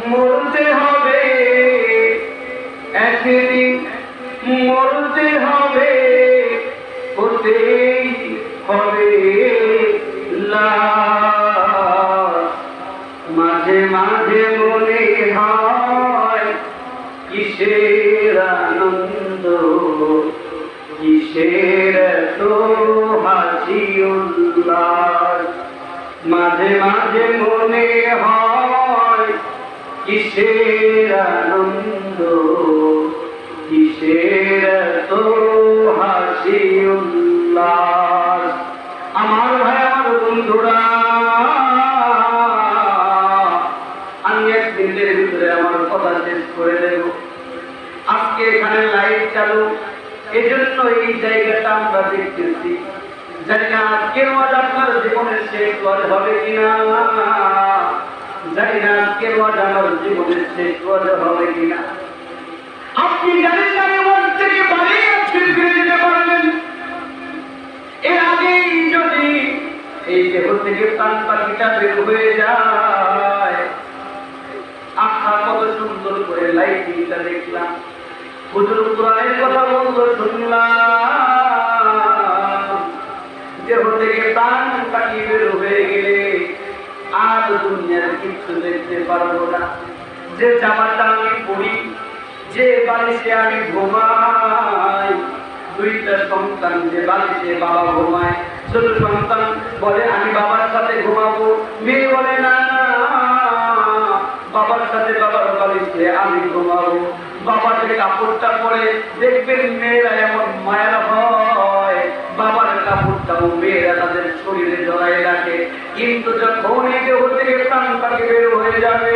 মরতে হবে একদিন, মরতে হবে, হতেই হবে লাশ। মাঝে মাঝে মনে হয় কিসের আনন্দ, কিসের তো হাসি উল্লাস। মাঝে মাঝে মনে হয় কিসের আনন্দ, কিসের তো হাসি উল্লাস। আমার ভাই, আমার বন্ধুরা, আমি এক মিনিটের ভিতরে আমার কথা শেষ করে দেব। আজকে এখানে লাইট চালু, এজন্য এই জায়গাটা আমরা দেখতেছি। জানি না আজকের ওয়াজ আপনার জীবনের শেষ ওয়াজ হবে কিনা, জানি না আজকের ওয়াজ আমার জীবনের শেষ ওয়াজ হবে কিনা। আপনি জানেন না ওয়াজ থেকে বাড়ি আজকে ফিরে যেতে পারবেন। এর আগেই যদি এই দেহ থেকে প্রাণ পাখিটা বের হয়ে যায়। আখা কত সুন্দর করে লাইটিংটা দেখলাম, হুজুর কোরআনের কথা বললো শুনলাম। দেহ থেকে প্রাণ পাখি বের হয়ে গেলে আর দুনিয়ার কিছু দেখতে পারবো না। যে জামাটা আমি পরি, যে বালিশে আমি ঘুমাই, দুইটা সন্তান যে বালিশে বাবা ঘুমায়, ছোট সন্তান বলে আমি বাবার সাথে ঘুমাবো, মেয়ে বলে না না বাবার সাথে বাবার বালিশে আমি ঘুমাবো। বাবার যে কাপড়টা পরে দেখবেন মেয়েরা এমন মায়ের হয়, বাবার কাপড়টাও মেয়েরা তাদের শরীরে জড়াই রাখে। কিন্তু যখন এই দেহ থেকে প্রাণ পাখি বের হয়ে যাবে,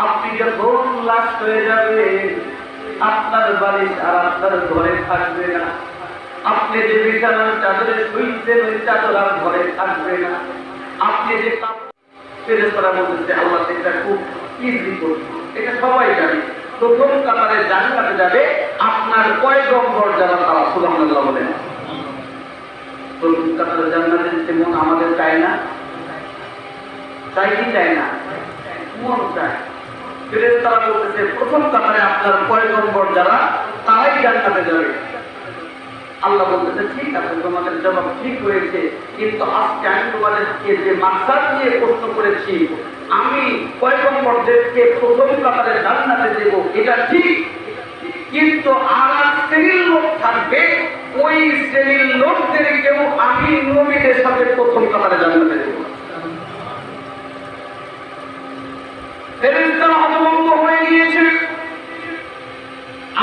আপনি যখন লাশ হয়ে যাবে, আপনার বালিশ আর আপনার ঘরে থাকবে না। আপনি যে বিছানার চাদরে শুইছেন ওই চাদর আর ঘরে থাকবে না। আপনি যে ফেরেশতারা বলতেছে আল্লাহ এটা খুব ইজি করবে, এটা সবাই জানে। প্রথম কাতারে জান্নাতে যাবে আপনার পয়গম্বর যারা, তারা সুবহানাল্লাহ বলেন। প্রথম কাতারে জান্নাতে যেতে মন আমাদের চায় না? চাই কি চায় না? মন চায়। ফেরেশতারা বলতেছে প্রথম কাতারে আপনার পয়গম্বর যারা, তারাই জান্নাতে যাবে। আল্লাহ বলতেছে ঠিক আছে, তোমাদের জবাব ঠিক হয়েছে, কিন্তু আজকে আমি তোমাদেরকে যে মাকসাদ নিয়ে প্রশ্ন করেছি, আমি পয়গম্বরদেরকে প্রথম কাতারে জান্নাতে দেব, এটা ঠিক। কিন্তু আর শ্রেণীর লোক থাকবে, ওই শ্রেণীর লোকদেরকেও আমি নবীদের সাথে প্রথম কাতারে জান্নাতে দেব। ফেরেশতারা হতভম্ব হয়ে গিয়েছে।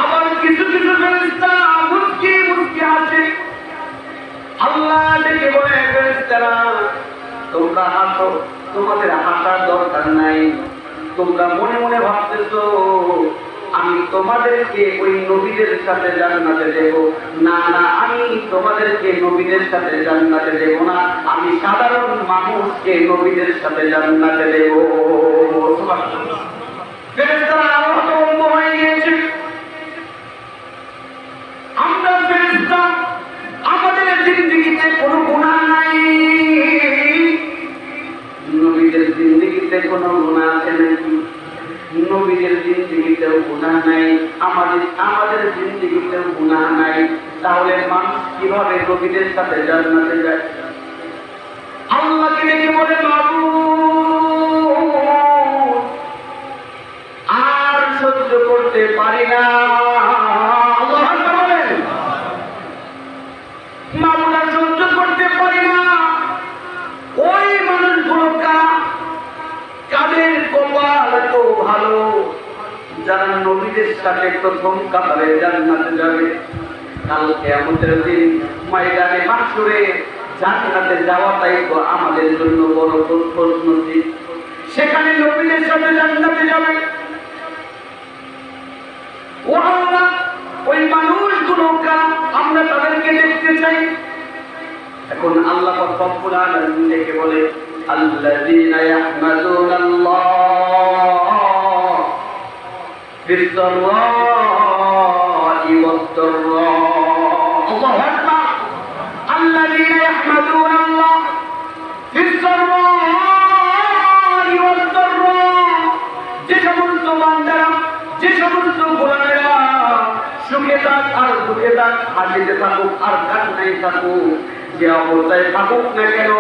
আবার কিছু কিছু ফেরেশতা মুস্কি মুস্কি হাসে। আল্লাহ ডেকে বলে ফেরেশতারা তোমরা হাসো, তোমাদের হাসার দরকার নাই। তোমরা মনে মনে ভাবতেছো আমি তোমাদেরকে ওই নবীদের সাথে জান্নাতে দেব। না না, আমি তোমাদেরকে নবীদের সাথে জান্নাতে দেব না, আমি সাধারণ মানুষকে নবীদের সাথে জান্নাতে দেব। ফেরেশতারা আরো হতভম্ব হয়ে গিয়েছে। আমরা ফেরেশতা, আমাদের জিন্দেগিতে কোনো গুনাহ নাই। নবীদের জিন্দেগিতে কোনো গুনাহ আছে নাকি? নবীদের জিন্দেগিতেও গুনাহ নাই, আমাদের জিন্দেগিতেও গুনাহ নাই। তাহলে মানুষ কিভাবে নবীদের সাথে জান্নাতে যায়? আল্লাহকে ডেকে বলে মাবুদ আর সহ্য করতে পারি না। মামলা সহ্য করতে পারি না। ওই মানুষগুলো কাদের কপাল এত ভালো যারা নবীদের সাথে প্রথম কাতারে জান্নাতে যাবে। কাল কিয়ামতের দিন ময়দানে মাহশরে জান্নাতে যাওয়াটাই তো আমাদের জন্য বড় প্রশ্ন। সেখানে নবীদের সাথে জান্নাতে যাবে। ও আল্লাহ, ওই মানুষগুলো আমরা তাদেরকে দেখতে চাই। এখন আল্লাহ রব্বুল আলামিন ডেকে বলে আল্লাযীনা ইয়াহমাদুনাল্লাহ ফিস-সাররা'i ওয়াদ-দাররা। আল্লাহু আকবার। আল্লাযীনা ইয়াহমাদুনাল্লাহ ফিস-সাররা'i সুখে থাক আর দুঃখে থাক, হাসিতে থাকুক আর কান্নায় থাকুক, যে অবস্থায় থাকুক না কেন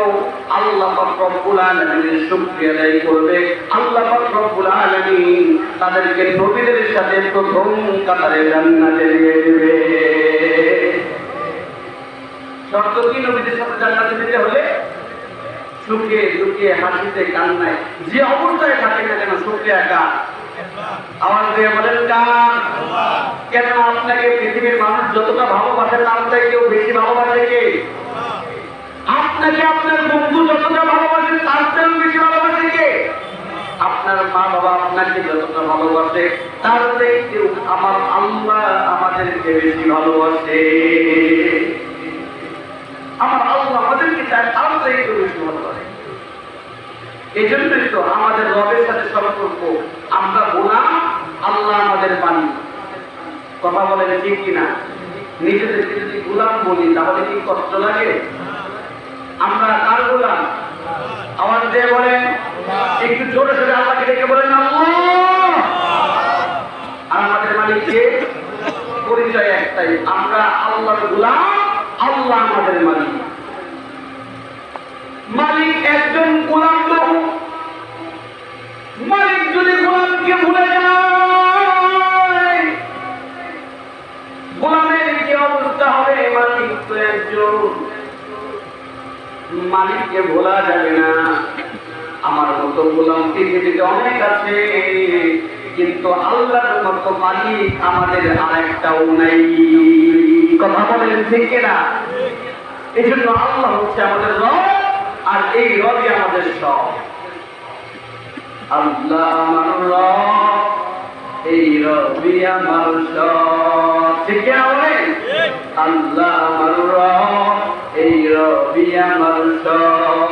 আল্লাহ পাক রব্বুল আলামিনের শুকরিয়া আদায় করবে। আল্লাহ পাক রব্বুল আলামিন তাদেরকে নবীদের সাথে প্রথম কাতারে জান্নাতে নিয়ে দেবে। শর্ত কি? নবীদের সাথে জান্নাতে যেতে হলে সুখে দুঃখে হাসিতে কান্নায় যে অবস্থায় থাকে না কেন শুকরিয়া কার? আওয়াজ দিয়ে বলেন কার? কেন আপনাকে পৃথিবীর মানুষ যতটা ভালোবাসে তার চাইতেও বেশি ভালোবাসে কে? আপনাকে আপনার বন্ধু যতটা ভালোবাসে তার চেয়েও বেশি ভালোবাসে কে? আপনার মা বাবা আপনাকে যতটা ভালোবাসে তার চাইতেও আমার আল্লাহ আমাদেরকে বেশি ভালোবাসে। আমার আল্লাহ আমাদেরকে চায় তার চাইতেও বেশি ভালোবাসে। এই জন্যই তো আমাদের রবের সাথে সম্পর্ক, আমরা গোলাম, আল্লাহ আমাদের মালিক। কথা বলেন ঠিক কিনা? নিজেদেরকে যদি গোলাম বলি তাহলে কি কষ্ট লাগে? আমরা কার গোলাম? আওয়াজ দিয়ে বলেন, একটু জোরে সোরে আল্লাহকে ডেকে বলেন আল্লাহ। আর আমাদের মালিককে পরিচয় একটাই, আমরা আল্লাহর গোলাম, আল্লাহ আমাদের মালিক। মালিক একজন, গোলাম বহু। মালিক যদি গোলামকে ভুলে যায় গোলামের কি অবস্থা হবে? মালিক তো একজন, মালিককে ভোলা যাবে না। আমার মতো গোলাম পৃথিবীতে অনেক আছে, কিন্তু আল্লাহর মতো মালিক আমাদের আরেকটাও নাই। কথা বলেন ঠিক কিনা? এই জন্য আল্লাহ হচ্ছে আমাদের রব, আর এই রবই আমাদের সব। আল্লাহ আমার রব, এই রবি আমার সব। ঠিক কিনা বলেন? আল্লাহ আমার রব, এই রবি আমার সব।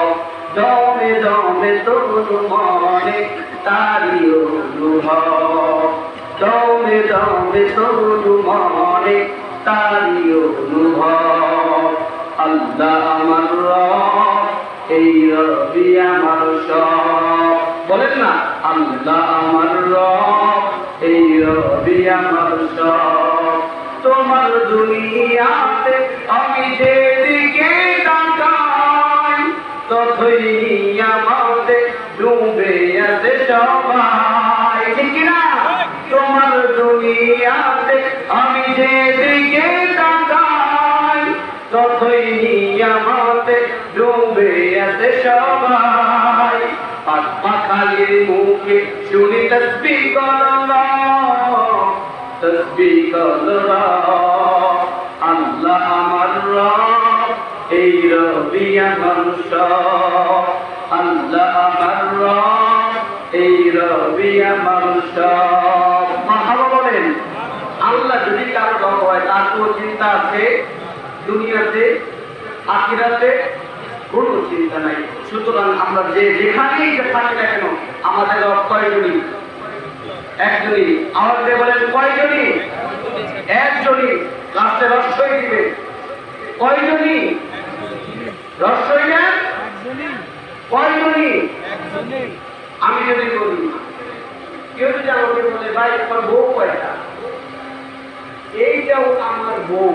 দমে দমে তরুণ মনে তারি অনুভব, দমে দমে তরুণ মনে তারি অনুভব। আল্লাহ আমার রব, এই রবি আমার সব। বলেন না, আল্লাহ আমার রব, এই রবি আমার সব। তোমার দুনিয়াতে আমি যেদিকে তাকাই ততই আমাতে ডুবে আছে সবাই। ঠিক না? তোমার দুনিয়াতে আমি যেদিকে তাকাই ততই আমাতে ডুবে আছে সবাই। আর পাখালির মুখে শুনি তসবিহ করলাম, তসবিহ করলাম। আল্লাহ আমার রব, এই রবি আমার সব। আল্লাহ আমার রব, এই রবি আমার সব। মারহাবা বলেন। আল্লাহ যদি কারো রব হয় তার কোনো চিন্তা আছে? দুনিয়াতে আখিরাতে কোনো চিন্তা নাই। সুতরাং আমরা যে যেখানেই থাকি না কেন আমাদের রব কয়জনই? একজনই। আমাদের বলেন কয়জনই? একজনই। লাস্টে রস্যই দিবে। কয়জনই? রস্যই না? কয়জনই? আমি যদি বলি, কেউ যদি আমাকে বলে ভাই আমার বউ কয়টা, এইটাও আমার বউ,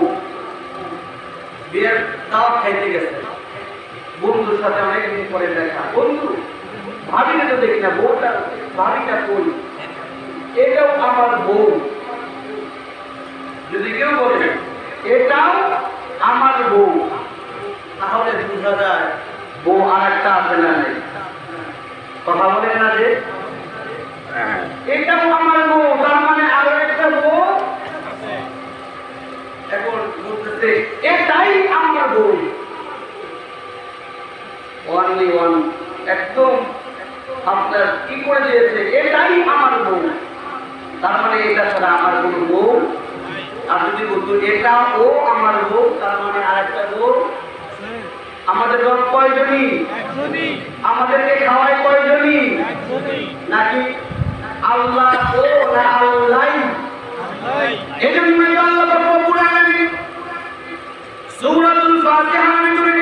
বিয়ের দাওয়াত খাইতে গেছে, বন্ধুর সাথে অনেকদিন পরে দেখা, বন্ধু ভাবিটা তো দেখি না, বউটা ভাবিটা কই, এটাও আমার বউ। যদি কেউ বলে এটাও আমার বউ, তাহলে বোঝা যায় বউ আর একটা আছে না নেই। কথা বলেন না যে এটাও আমার বউ, তার মানে আরো একটা বউ। এখন বলতেছে এটাই আমার বউ, ওয়ানলি ওয়ান, একদম আপনার কি করে দিয়েছে, এটাই আমার বউ। তার মানে এটা ছাড়া আমার কোনো বউ। আর যদি বলতো এটা ও আমার বউ, তার মানে আরেকটা বউ। আমাদের রব কয়জনই? আমাদেরকে খাওয়ায় কয়জনই? নাকি আল্লাহ ও না আল্লাহ? এজন্যই আল্লাহ রব্বুল আলামিন সূরাতুল ফাতিহার ভিতরে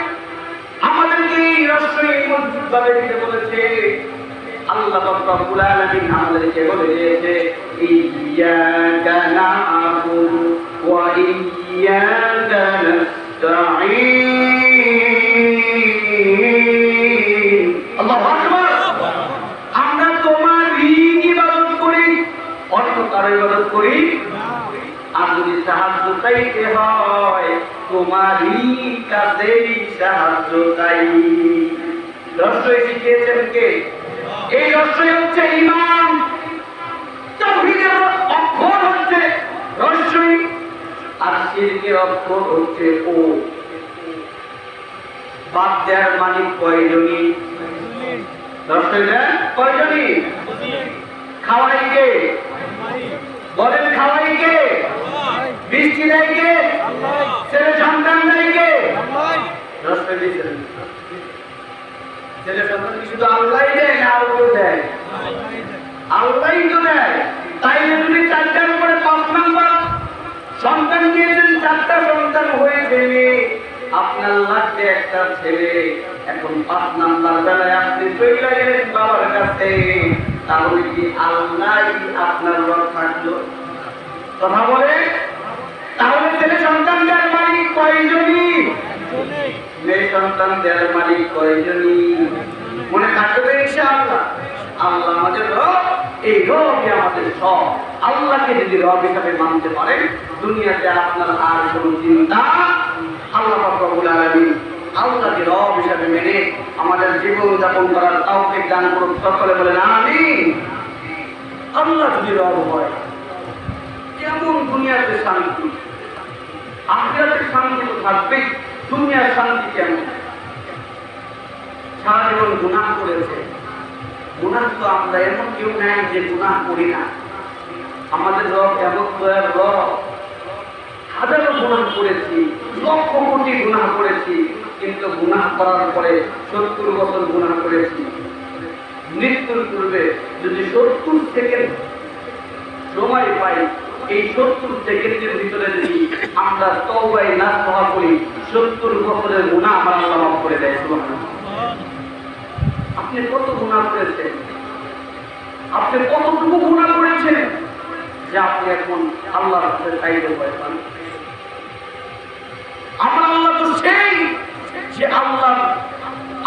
আমাদেরকে রহস্যই মজবুত ভাবে দিতে বলেছে। আল্লাহ আল্লাহ পাক রব্বুল আলামিন আমাদেরকে বলে দিয়েছে ইয়্যাকা না'বুদু ওয়া ইয়্যাকা নাস্তাঈন। আল্লাহু আকবার। আমরা তোমারই ইবাদত করি, অন্য কারো ইবাদত করি না। আর যদি সাহায্য চাইতে হয় তোমারই কাছেই সাহায্য চাই। রহস্যই শিখিয়েছেন কে? এই রহস্যই হচ্ছে ঈমান। তাওহীদের অক্ষর হচ্ছে রহস্যই, আর শিরকের অক্ষর হচ্ছে ও। বাদ দেওয়ার মালিক কয়জনই? রহস্যই না কয়জনই? খাওয়াই কে? বলেন খাওয়াই কে? বৃষ্টি দেয় কে? ছেলে সন্তান দেয় কে? রহস্যই দিয়েছেন। ছেলে সন্তান কি শুধু আল্লাহই দেয় না আর কেউ দেয়? আল্লাহই তো দেয়। তাই যদি 4টার উপরে 5 নাম্বার সন্তান দিয়েছেন, 4টা সন্তান হয়ে গেলে আপনার লাগবে একটা ছেলে। এখন 5 নাম্বার বেলায় আপনি চলে গেলেন বাবার কাছে, তাহলে কি আল্লাহই আপনার রব থাকলো? কথা বলে। তাহলে ছেলে সন্তান দেওয়ার মালিক কয়জনই? মেয়ে সন্তান দেওয়ার মালিক কয়জনই? মনে থাকবে ইনশাআল্লাহ। আল্লাহ আমাদের রব, এই রবই আমাদের সব। আল্লাহকে যদি রব হিসাবে মানতে পারেন, দুনিয়াতে আপনার আর কোনো চিন্তা। আল্লাহ পাক রব্বুল আলামিন আল্লাহকে রব হিসাবে মেনে আমাদের জীবন যাপন করার তৌফিক দান করুন। সকলে বলেন আমিন। আল্লাহ যদি রব হয়, কেমন দুনিয়াতে শান্তি, আখিরাতের শান্তি তো থাকবেই, দুনিয়ার শান্তি কেমন? সারা জীবন গুনাহ করেছে। গুনাহ তো আমরা এমন কেউ নাই যে গুনাহ করি না। আমাদের রব এমন দয়ার রব, হাজারো গুনাহ করেছি, লক্ষ কোটি গুনাহ করেছি, কিন্তু গুনাহ করার পরে 70 বছর গুনাহ করেছি। মৃত্যুর পূর্বে যদি 70 সেকেন্ড সময় পাই, এই 70 সেকেন্ডের ভিতরে যদি আমরা তওবায়ে নাসুহা করি, 70 বছরের গুনাহ আমার আল্লাহ মাফ করে দেয়। সুবহানাল্লাহ। আপনি কত গুনাহ করেছেন? আপনি কতটুকু গুনাহ করেছেন যে আপনি এখন আল্লাহর কাছে চাইতে পারেন? আমার আল্লাহ তো সেই যে আল্লাহ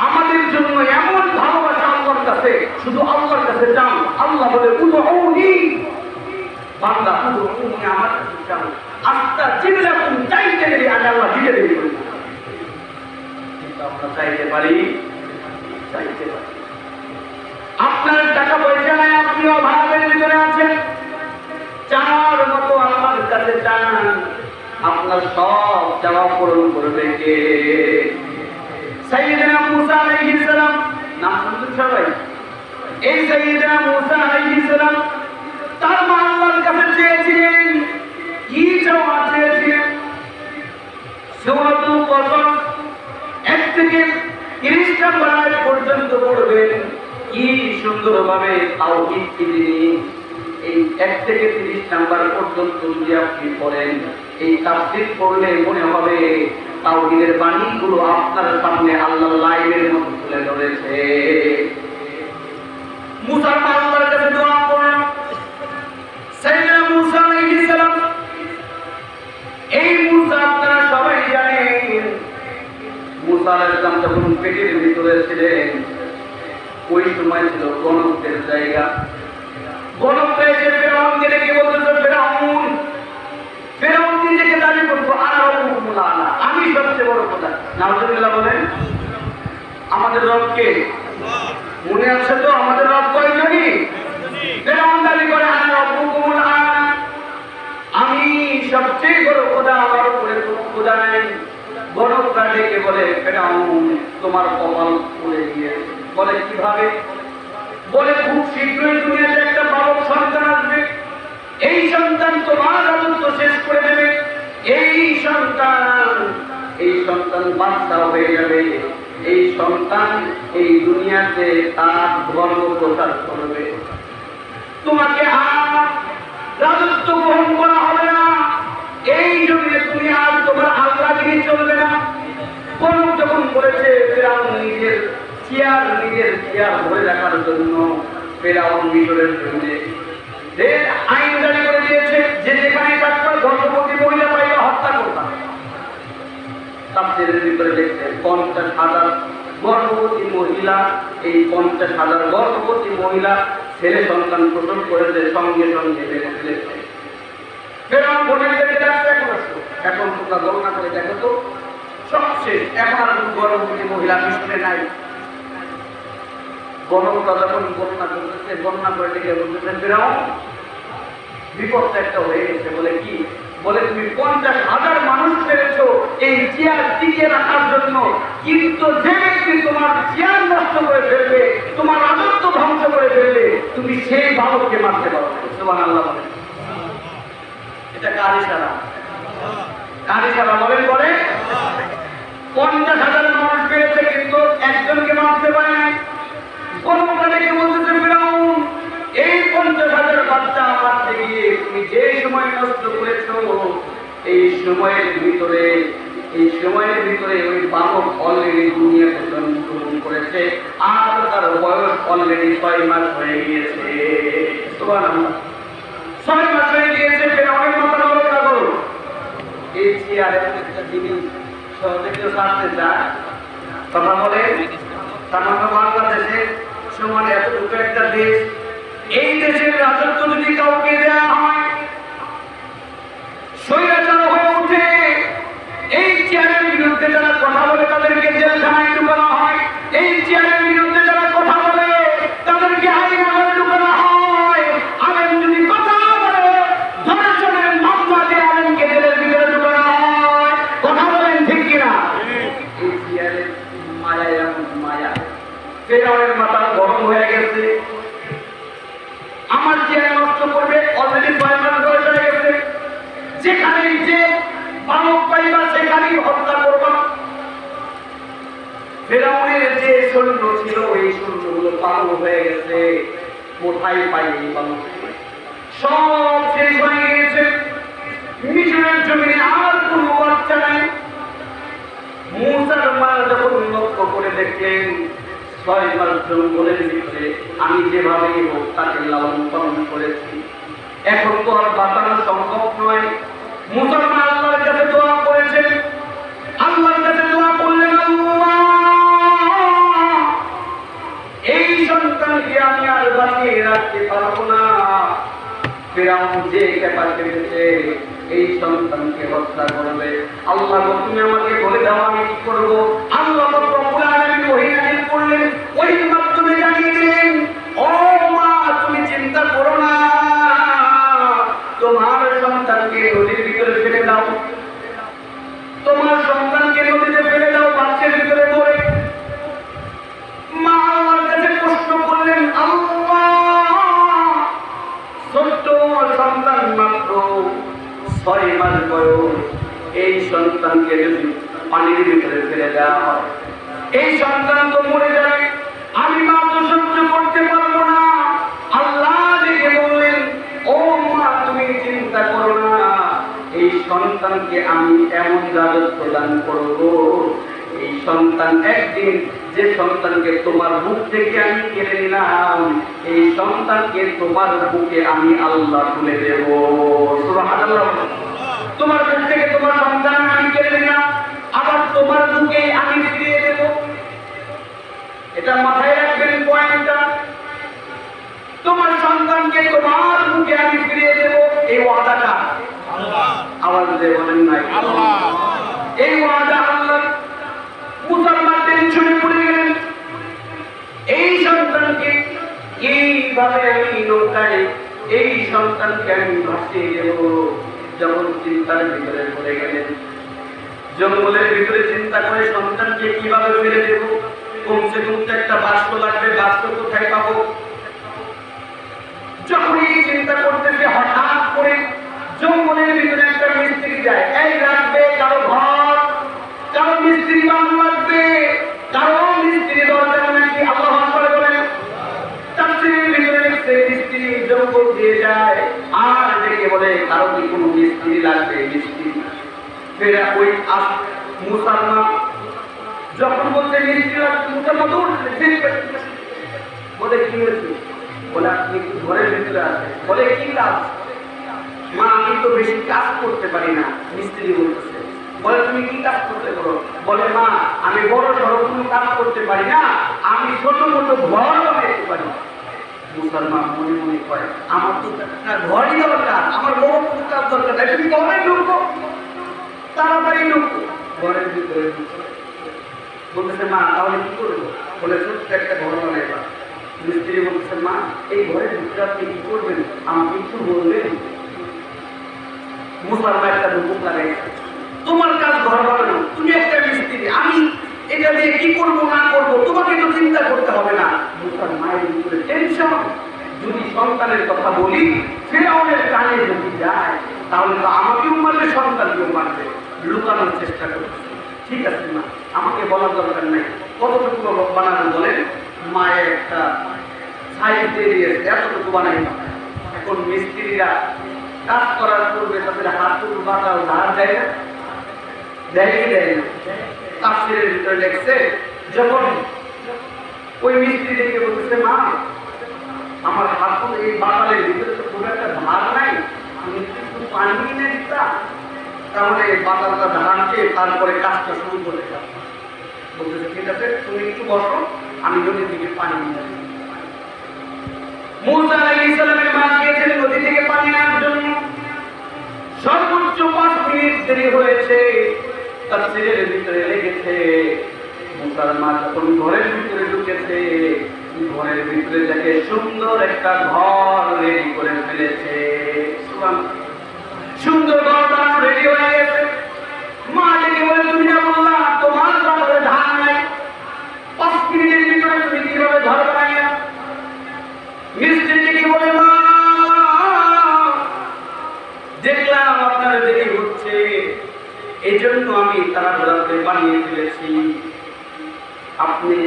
আমাদের জন্য এমন ভালোবাসা আল্লাহর কাছে, শুধু আল্লাহর কাছে যান। আল্লাহ বলে উদউনি, বান্দা উদউনি, আমার কাছে যান। আস্তাজিব লাকুম, চাইতে গেলে আমি আল্লাহ দিতে দেরি করি না। কিন্তু আমরা চাইতে পারি? চাইতে পারি। আপনার টাকা পয়সা নাই, আপনি অভাবের ভিতরে আছেন, চার মতো আল্লাহর কাছে চান, আপনার সব চাওয়া পূরণ করবে কে? সাইয়েদনা মুসা আলাইহিস সালাম, নাম শুনছেন সবাই? এই সাইয়েদনা মুসা আলাইহিস সালাম তার মা আল্লাহর কাছে চেয়েছিলেন, কি চাওয়া চেয়েছিলেন? সূরাতুল কসস 1 থেকে 30 নম্বর আয়াত পর্যন্ত পড়বেন। কি সুন্দরভাবে তাওহীদ তিনি এই 1 থেকে 30 নাম্বার পর্যন্ত যদি আপনি পড়েন, এই তাফসীর পড়লে মনে হবে তাওহীদের বাণীগুলো আপনার সামনে আল্লাহর লাইনের মতো তুলে ধরেছে। মুসা আল্লাহর কাছে দোয়া করলেন। সাইয়েদনা মুসা আলাইহিস সালাম, এই মুসা আপনারা সবাই জানেন, মুসা আলাইহিস সালাম যখন পেটের ভিতরে ছিলেন, ওই সময় ছিল গণকের জায়গা। গণকরা এসে ফেরাউনকে ডেকে বলতেছে, ফেরাউন, ফেরাউন নিজেকে দাবি করতো আমি সবচেয়ে বড় খোদা। নাউজুবিল্লাহ বলেন। আমাদের রবকে মনে আছে তো? আমাদের রব কয়জনই? ফেরাউন দাবি করে আমি সবচেয়ে বড় খোদা, আমার উপরে কোনো খোদা নাই। গণকরা ডেকে বলে, ফেরাউন তোমার কপাল খুলে গিয়েছে। বলে কিভাবে? বলে খুব শীঘ্রই দুনিয়াতে একটা বালক সন্তান আসবে, এই সন্তান তোমার রাজত্ব শেষ করে দেবে। এই সন্তান বাচ্চা হয়ে যাবে। এই সন্তান এই দুনিয়াতে তার ধর্ম প্রচার করবে। তোমাকে আর রাজত্ব গ্রহণ করা হবে না। এই জমিনে তুমি আর তোমার আল্লাহগিরি চলবে না। কোন যখন করেছে ফেরাউন নিজের চেয়ার ধরে রাখার জন্য ফেরাউন মিশরের জন্য যে আইন জারি করে দিয়েছে যে যেখানে থাকতো গর্ভবতী মহিলা পাইলে হত্যা করতাম। তাফসীরের ভিতরে দেখছেন 50,000 গর্ভবতী মহিলা, এই 50,000 গর্ভবতী মহিলা ছেলে সন্তান প্রসব করেছে, সঙ্গে সঙ্গে মেরে ফেলেছে। ফেরাউন বলেছে এখন তোমরা গণনা করে দেখো তো সব শেষ, এখন আর কোনো গর্ভবতী মহিলা মিশরে নাই। গণনা যখন গণনা করতেছে, গণনা করে ডেকে বলতেছেন ফেরাউন বিপদটা একটা হয়ে গেছে। বলে কি? বলে তুমি 50,000 মানুষ পেরেছো এই চেয়ার টিকে রাখার জন্য, কিন্তু যে ব্যক্তি তোমার চেয়ার নষ্ট করে ফেলবে, তোমার রাজত্ব ধ্বংস করে ফেলবে, তুমি সেই বালককে মারতে পারো। সুবহানাল্লাহ বলেন। এটা কার ইশারা? কার ইশারা বলেন? বলে 50,000 মানুষ পেরেছে কিন্তু একজনকে মারতে পারে নাই। গণতান্ত্রিক বলতেছে ফেরাউন এই 50,000 বাচ্চা মারতে গিয়ে তুমি যে সময় নষ্ট করেছো, এই সময়ের ভিতরে ওই বালক অলরেডি দুনিয়াতে জন্মগ্রহণ করেছে, আর তার বয়স অলরেডি 6 মাস হয়ে গিয়েছে। সুবহানাল্লাহ, 6 মাস হয়ে গিয়েছে। ফেরাউনের মাথা নরম না করো। এই চেয়ারে একটা জিনিস সহজে কেউ ছাড়তে চায়? কথা বলে সামান্য বাংলাদেশে সমান এতটুকু একটা দেশ, এই দেশের রাজত্ব যদি কাউকে দেওয়া হয়, স্বৈরাচার হয়ে উঠে, এই চেয়ারের বিরুদ্ধে যারা কথা বলে তাদেরকে জেলখানায় ঢুকানো হয়, এই চেয়ারের বিরুদ্ধে যারা কথা বলে তাদেরকে হাইনাগারে ঢুকানো হয়। আলেম যদি কথা বলে ধর্ষণের মামলা দিয়ে আলেমকে জেলের ভিতরে ঢুকানো হয়। কথা বলেন ঠিক কিনা? এই চেয়ারের মায়া এমন মায়া, ফেরাউনের মাথা গরম হয়ে গেছে। আমার চেয়ার নষ্ট করবে, অলরেডি 6 মাস বয়স হয়ে গেছে, যেখানেই যে বালক পাইবা সেখানেই হত্যা করবা। ফেরাউনের যে সৈন্য ছিল এই সৈন্যগুলো পাগল হয়ে গেছে, কোথায় পাই এই বালক? সব শেষ হয়ে গিয়েছে, মিশরের জমিনে আর কোনো বাচ্চা নাই। মূসার মা যখন লক্ষ্য করে দেখলেন 6 মাস জঙ্গলের ভিতরে আমি যেভাবে হোক তাকে লালন পালন করেছি, এখন তো আর বাঁচানো সম্ভব নয়। মুসলমান আল্লাহর কাছে দোয়া করেছেন, আল্লাহর কাছে দোয়া করলেন, আল্লাহ এই সন্তানকে আমি আর বাঁচিয়ে রাখতে পারবো না। ফেরাউন যে ক্যাপাসিটিতে এই সন্তানকে হত্যা করবে, আল্লাহ তুমি আমাকে বলে দাও আমি কি করবো। আল্লাহ রব্বুল আলামিন ওহী নাযিল করলেন, ওহীর মাধ্যমে জানিয়ে দিলেন, ও মা তুমি চিন্তা করো না, তোমার সন্তানকে নদীর ভিতরে ফেলে দাও, তোমার সন্তানকে নদীতে ফেলে দাও, বাচ্চার ভিতরে পড়ে। মা আল্লাহর কাছে প্রশ্ন করলেন, আল্লাহ ছোট্ট সন্তান মাত্র 6 মাস বয়স, এই সন্তানকে যদি পানির ভিতরে ফেলে দেওয়া হয়, এই সন্তান তো মরে যাবে, আমি মা তো সহ্য করতে পারবো না। আল্লাহ দেখে বললেন, ও মা তুমি চিন্তা করো না, এই সন্তানকে আমি এমন রাজত্ব দান করবো, এই সন্তান একদিন, যে সন্তানকে তোমার বুক থেকে আমি কেড়ে নিলাম, এই সন্তানকে তোমার বুকে আমি আল্লাহ তুলে দেব। সুবহানাল্লাহ, তোমার বুক থেকে তোমার সন্তান আমি কেড়ে নিলাম, আবার তোমার বুকে আমি ফিরিয়ে দেব। এটা মাথায় রাখবেন পয়েন্টটা, তোমার সন্তানকে তোমার বুকে আমি ফিরিয়ে দেব। এই ওয়াদাটা আল্লাহ, আওয়াজ দিয়ে বলেন নাই আল্লাহ, এই ওয়াদা আল্লাহ। মুসলমান টেনশনে পড়ে গেলেন, এই সন্তানকে এইভাবে আমি নৌকায়, এই সন্তানকে আমি ভাসিয়ে দেব। যখন চিন্তার ভিতরে পড়ে গেলেন, জঙ্গলের ভিতরে চিন্তা করে সন্তানকে কিভাবে ফেলে দেব, কমসে কম একটা বাস্ক লাগবে, বাস্ক কোথায় পাবো। যখন এই চিন্তা করতেছে, হঠাৎ করে জঙ্গলের ভিতরে একটা মিস্ত্রি যায়, এই রাখবে কারো ঘর, কারো মিস্ত্রি বানানো লাগবে, কারো মিস্ত্রি দরকার নাকি। আল্লাহু আকবার বলেন। তাফসীরের ভিতরে লিখছে মিস্ত্রি জঙ্গল দিয়ে যায় আর দেখে বলে কারো কি কোনো মিস্ত্রি লাগবে, মিস্ত্রি। ফেরা ওই মুসলমান যখন বলছে মিস্ত্রি লাগবে, মুসলমান দৌড় বলে কি হয়েছে, আপনি একটু ঘরের ভিতরে আসেন। বলে কি কাজ? মা আমি তো বেশি কাজ করতে পারি না। মিস্ত্রি বলতেছে, বলে তুমি কি কাজ করতে পারো? বলে মা আমি বড় সড়ো কোনো কাজ করতে পারি না, আমি ছোট মোটো ঘর বানাইতে পারি। মুসলমান মনে মনে কয় আমার তো একটা ঘরই দরকার, আমার বড় কোনো কাজ দরকার নাই, তুমি ঘরে ঢুকো, তাড়াতাড়ি ঢুকো। ঘরের ভিতরে বলতেছে মা তাহলে কি করবো? বলে ছোট্ট একটা ঘর বানাইবা। মিস্ত্রি বলতেছে মা এই ঘরের ভিতরে আপনি কি করবেন আমাকে একটু বলবেন? মুসলমান একটা ঢুকুক লাগাইছে, তোমার কাজ ঘর বানানো, তুমি একটা মিস্ত্রি, আমি এটা দিয়ে কি করবো না করবো তোমাকে তো চিন্তা করতে হবে না। মুসলমান মায়ের ভিতরে টেনশন, যদি সন্তানের কথা বলি ফিরআউনের কানে যদি যায় তাহলে তো আমাকেও মারবে, সন্তানকেও মারবে। লুকানোর চেষ্টা করছে। ঠিক আছে মা আমাকে বলার দরকার নাই, কতটুকু বানানো বলেন? মায়ের একটা সাইজ দিয়ে দিয়েছে, এতটুকু বানাই না। এখন মিস্ত্রিরা কাজ করার পূর্বে তাদের হাতুর বাঁকাও ধার দেয় না, দেয় কি দেয় না? তাফসীরের ভিতরে লেখছে যখন ওই মিস্ত্রি দেখে বলতেছে মা আমার হাতুর এই বাতালের ভিতরে তো খুব একটা ধার নাই, আমি একটু পানি কিনে দিতাম, তাহলে বাতালটা ধারকে তারপরে কাজটা শুরু করে যাও। বলতেছে ঠিক আছে তুমি একটু বসো, আমি নদীর দিকে পানি নিয়ে আসি। মুসা আলাইহিস সালামের মা গিয়েছেন নদী থেকে পানি আনার জন্য। সর্বোচ্চ 5 মিনিট দেরি হয়েছে, তাফসীরের ভিতরে লেগেছে মুসার মা যখন ঘরের ভিতরে ঢুকেছে, ঘরের ভিতরে দেখে সুন্দর একটা ঘর রেডি করে ফেলেছে। সুন্দর ঘর বানানো রেডি হয়ে গেছে। মা ডেকে বলে তুমি না বললা তোমার ঘরে ধান নাই, 5 মিনিটের ভিতরে তুমি কিভাবে ঘর বানাইয়া? মিস্ত্রি ডেকে বলে মা দেখলাম আপনার দেরি হচ্ছে, এই জন্য আমি তাড়াতাড়ি বানিয়ে ফেলেছি, আপনি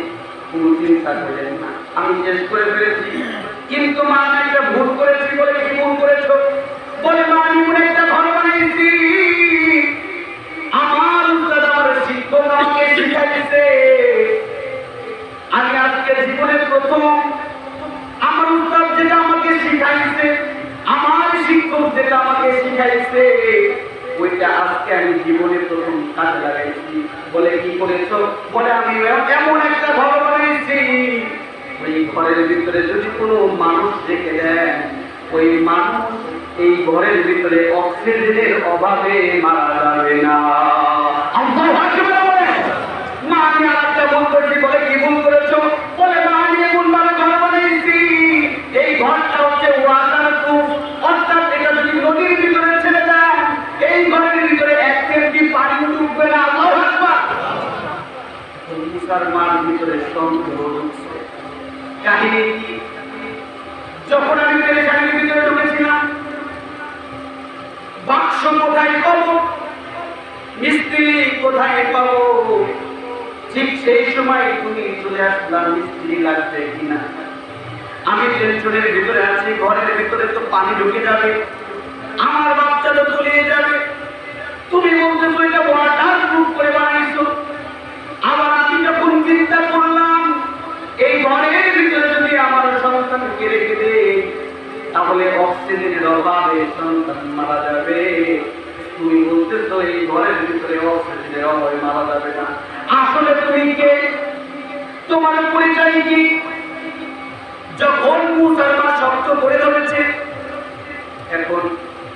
কোনো চিন্তা করেন না, আমি শেষ করে ফেলেছি। কিন্তু মা একটা ভুল করেছি। বলে কি ভুল করেছো? বলে মা আমি একটা ঘর বানাইছি, আমার উস্তাদ আমার শিক্ষক আমাকে শিখাইছে, আমি আজকে জীবনের প্রথম আমার উস্তাদ যেটা আমাকে শিখাইছে, আমার শিক্ষক যেটা আমাকে শিখাইছে ওইটা আজকে আমি জীবনে প্রথম কাজে লাগাইছি। বলে কি করেছো? বলে আমি এমন একটা ঘর বানাইছি, ওই ঘরের ভিতরে যদি কোনো মানুষ রেখে দেন ওই মানুষ এই ঘরের ভিতরে অক্সিজেনের অভাবে মারা যাবে না। মা আমি আর একটা ভুল করছি। বলে কি ভুল করেছো? বলে মা আমি এমন ভাবে ঘর বানাইছি, এই ঘরটা হচ্ছে ওয়াটার প্রুফ, অর্থাৎ এটা যদি নদীর ভিতরে ছেড়ে দেন এই ঘরের ভিতরে 1 সেন্টি পানি ঢুকবে না। আল্লাহু আকবার। মুসার মার ভিতরে সন্দেহ ঢুকছে। কাহিনী কি? যখন আমি পেরেশানির ভিতরে ঢুকেছিলাম, বাক্স কোথায় পাবো, মিস্ত্রি কোথায় পাবো, ঠিক সেই সময় তুমি চলে আসলাম মিস্ত্রি লাগবে কিনা। আমি টেনশনের ভিতরে আছি, ঘরের ভিতরে তো পানি ঢুকে যাবে, আমার বাচ্চা তো চলে যাবে। তুমি বলতেছো এটা ওয়াটার প্রুফ করে বানাইছো। আবার আমি যখন চিন্তা করলাম এই ঘরের ভিতরে যদি আমার সন্তানকে রেখে দে তাহলে অক্সিজেনের অভাবে সন্তান মারা যাবে। তুমি বলতেছো এই ঘরের ভিতরে অক্সিজেনের অভাবে মারা যাবে না। আসলে তুমি কে? তোমার পরিচয় কি? যখন মুসার মা শব্দ করে ধরেছে, এখন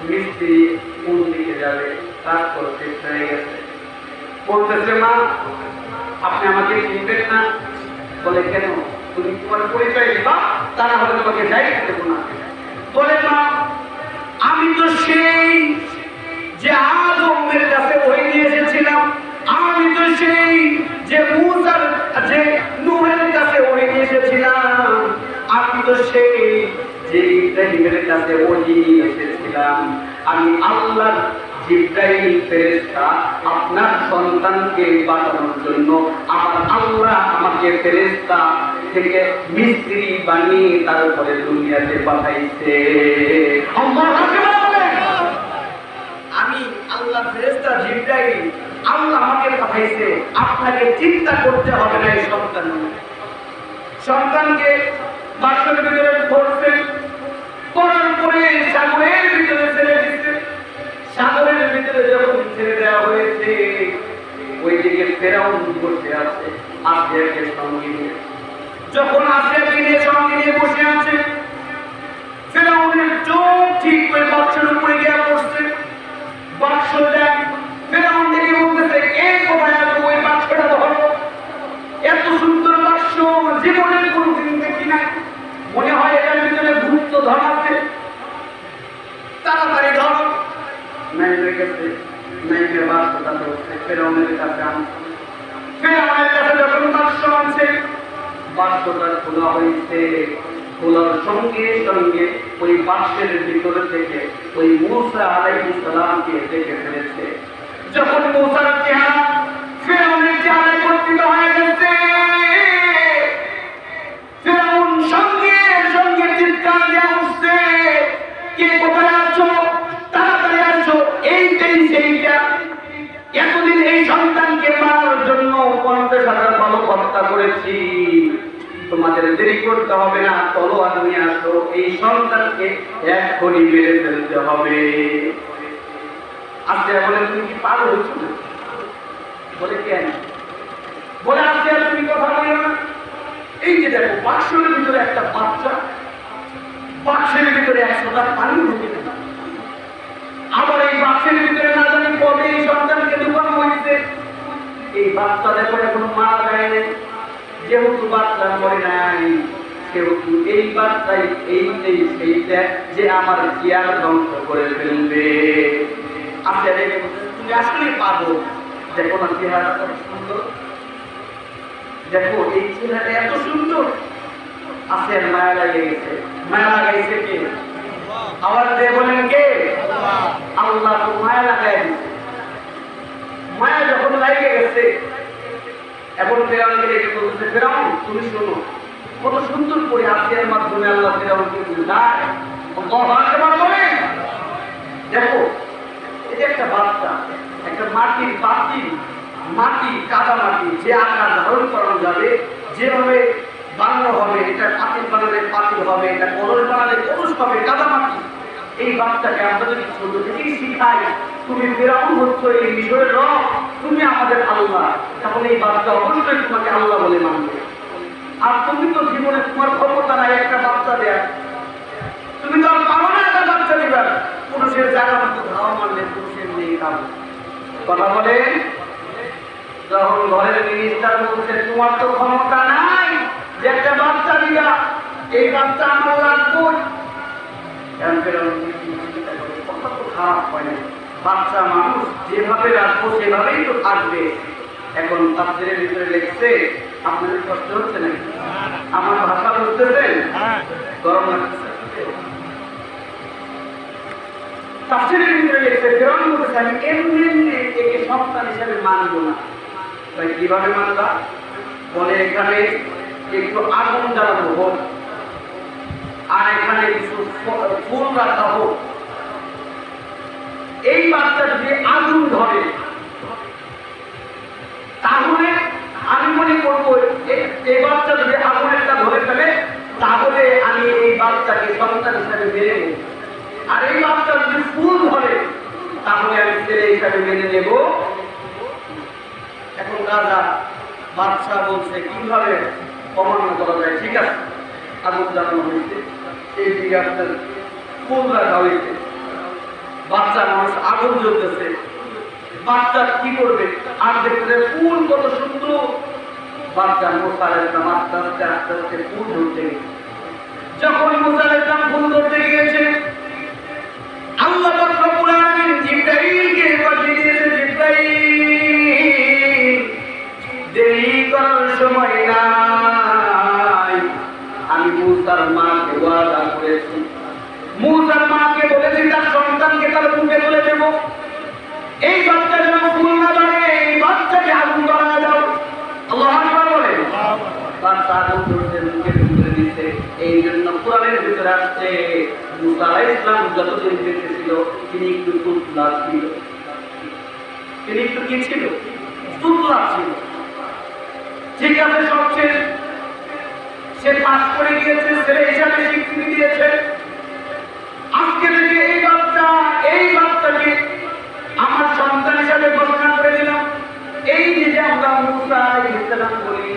মিস্ত্রি কোন দিকে যাবে তার করতে হয়ে গেছে। বলতেছে মা আপনি আমাকে চিনবেন না। বলে কেন? তুমি তোমার পরিচয় দিবা, তা না হলে তোমাকে যাইতে দেবো না। বলে মা আমি তো সেই যে আদমের কাছে ওই নিয়ে এসেছিলাম, আমি তো সেই যে মুসার যে নূহের কাছে ওই নিয়ে এসেছিলাম, আমি তো সেই যে ইব্রাহিমের কাছে ওই নিয়ে এসেছিলাম। আমি আল্লাহ জিবরাইল ফেরেশতা আপনার সন্তানকে বাঁচানোর জন্য আমার আল্লাহ আমাকে ফেরেশতা থেকে মিস্ত্রি বানিয়ে তারপরে দুনিয়াতে পাঠাইছে। আমি আল্লাহ ফেরেশতা জিবরাইল, আল্লাহ আমাকে পাঠাইছে। আপনাকে চিন্তা করতে হবে না। এই সন্তানকে বাক্সের ভিতরে ধরছেন, আসিয়াকে সঙ্গে নিয়ে, যখন আসিয়াকে নিয়ে সঙ্গে নিয়ে বসে আছে, ফেরাউনের চোখ ঠিক ওই বাক্সের উপরে গিয়ে পড়ছে। বাক্স দেখ, ফেরাউন দেখে বলতেছে, কে কোথায় আছে, ওই বাক্সটা ধরো। এত সুন্দর বাক্স জীবনের কোনদিন দেখি না, মনে হয় এটার ভিতরে গুপ্ত ধন আছে, তাড়াতাড়ি ধরো। নাইমের কাছে, নাইমের বাক্সটা ধরছে, ফেরাউনের কাছে আনছে। ফেরাউনের কাছে যখন বাক্স আনছে, বাক্সটা খোলা হয়েছে। খোলার সঙ্গে সঙ্গে ওই বাক্সের ভিতরে থেকে ওই মূসা আলাইহিস সালামকে দেখে ফেলেছে। যখন মূসার চেহারা ফেরাউনের চেহারায় পরিবর্তিত হয়ে গেছে, ফেরাউন সঙ্গে সঙ্গে চিৎকার দিয়ে উঠছে, কে কোথায় আছো, তাড়াতাড়ি আসো, এইটাই সেইটা। এতদিন এই সন্তানকে মারার জন্য 50,000 বালক হত্যা করেছি, তোমাদের দেরি করতে হবে না, তলোয়ার নিয়ে আসো, এই সন্তানকে এখনই মেরে ফেলতে হবে। আজকে বলে, তুমি কি পাগল হচ্ছ না? বলে, কেন? বলে, আজকে তুমি কথা বলো না। এই যে দেখো, বাক্সের ভিতরে একটা বাচ্চা, বাক্সের ভিতরে 100টা পানি ঢুকে দেবে। আবার এই বাক্সের ভিতরে না জানি কবে এই সন্তানকে ঢুকানো হয়েছে। এই বাচ্চা দেখো এখন মারা যায় না, যেহেতু বাচ্চা মরে নাই, সেহেতু এই বাচ্চাই এইটাই সেইটা যে আমার চেয়ার ধ্বংস করে ফেলবে। আচ্ছা দেখে তুমি আসলে পাবো, দেখো না চেহারাটা কত সুন্দর, দেখো এই চেহারাটা এত সুন্দর। আছে মায়া লাগে গেছে, মায়া লাগাইছে কে? আওয়াজ দিয়ে বলেন কে? আল্লাহ তো মায়া লাগাই দিচ্ছে। মায়া যখন লাগে গেছে, এখন ফেরাউনকে রেখে বলছে, ফেরাউন তুমি শোনো, কত সুন্দর করে আসিয়ার মাধ্যমে আল্লাহ ফেরাউনকে বুঝায়। বলেন, দেখো এই যে একটা বাচ্চা, একটা মাটির পাতি, মাটি কাদা মাটি, যে আকার ধারণ করানো যাবে, যেভাবে বানানো হবে, এটা পাতিল বানালে পাতিল হবে, এটা কলস বানালে কলস হবে, কাদা মাটি। এই বাচ্চাকে আমরা যদি ছোট থেকেই শিখাই, তুমি ফেরাউন হচ্ছ এই মিশরের রব, তুমি আমাদের আল্লাহ, তাহলে এই বাচ্চা অবশ্যই তোমাকে আল্লাহ বলে মানবে। আর তুমি তো জীবনে তোমার ক্ষমতা নাই একটা বাচ্চা দেয়া, তুমি তো আর পারো না একটা বাচ্চা দিবার। পুরুষের জায়গা মতো ধাওয়া মানলে পুরুষের নেই কাজ। কথা বলে, যখন ঘরের মিনিস্টার বলছে তোমার তো ক্ষমতা নাই যে একটা বাচ্চা দিবা, এই বাচ্চা আমার লাগবে, কথা তো খারাপ হয় না। বাচ্চা মানুষ যেভাবে রাখবো সেভাবেই তো থাকবে। এখন তাফসীরের ভিতরে লিখছে, আপনাদের কষ্ট হচ্ছে নাকি? আমার ভাষা বুঝতেছেন? গরম লাগছে। তাফসীরের ভিতরে লিখছে, ফেরাউন বলতেছে আমি এমনি একে সন্তান হিসেবে মানব না। তাই কিভাবে মানবা? বলে এখানে একটু আগুন জ্বালানো হোক, আর এখানে কিছু ফুল রাখা হোক। এই বাচ্চা যদি আগুন ধরে, তাহলে আমি মনে করবো এই বাচ্চা যদি আগুন একটা ধরে ফেলে, তাহলে আমি এই বাচ্চাকে সন্তান হিসাবে মেনে নেব। আর এই বাচ্চা যদি ফুল ধরে, তাহলে আমি ছেলে হিসাবে মেনে নেব। এখন রাজা বাচ্চা বলছে কিভাবে অমান্য করা যায়, ঠিক আছে, আগুন জ্বালানো হয়েছে, এই দিকে আপনার ফুল রাখা হয়েছে, বাচ্চা মানুষ আগুন জ্বলতেছে, বাচ্চা কি করবে? আর দেখতে ফুল কত সুন্দর, বাচ্চা মুসার ইসলাম আস্তে আস্তে আস্তে আস্তে ফুল ধরতে গেছে। যখন মুসার ইসলাম ফুল ধরতে গিয়েছে, আল্লাহ পাক রব্বুল আলামিন জিবরাইলকে পাঠিয়ে দিয়েছে, জিবরাইল দেরি করার সময় নাই, আমি মুসার মাকে ওয়াদা করেছি, মুসার মাকে বলেছি তার সন্তানকে তার বুকে তুলে দেব। এই বাচ্চা যেন ফুল না ধরে, এই বাচ্চাকে আগুন ধরা দাও। আল্লাহু আকবার বলে, বাচ্চা আগুন ধরতে মুখে তুলে দিচ্ছে। এই জন্য কোরআনের ভিতরে আসছে, মুসা আলাইহিস সালাম যতদিন বেঁচে ছিল তিনি একটু তুতলা ছিল। তিনি একটু কি ছিল? তুতলা ছিল। ঠিক আছে, সব শেষ, সে পাস করে গিয়েছে, ছেলে হিসাবে স্বীকৃতি দিয়েছে। আজকে থেকে এই বাচ্চাকে আমার সন্তান হিসাবে ঘোষণা করে দিলাম। এই যে আমরা মুসা আলাইহিস সালাম বলি,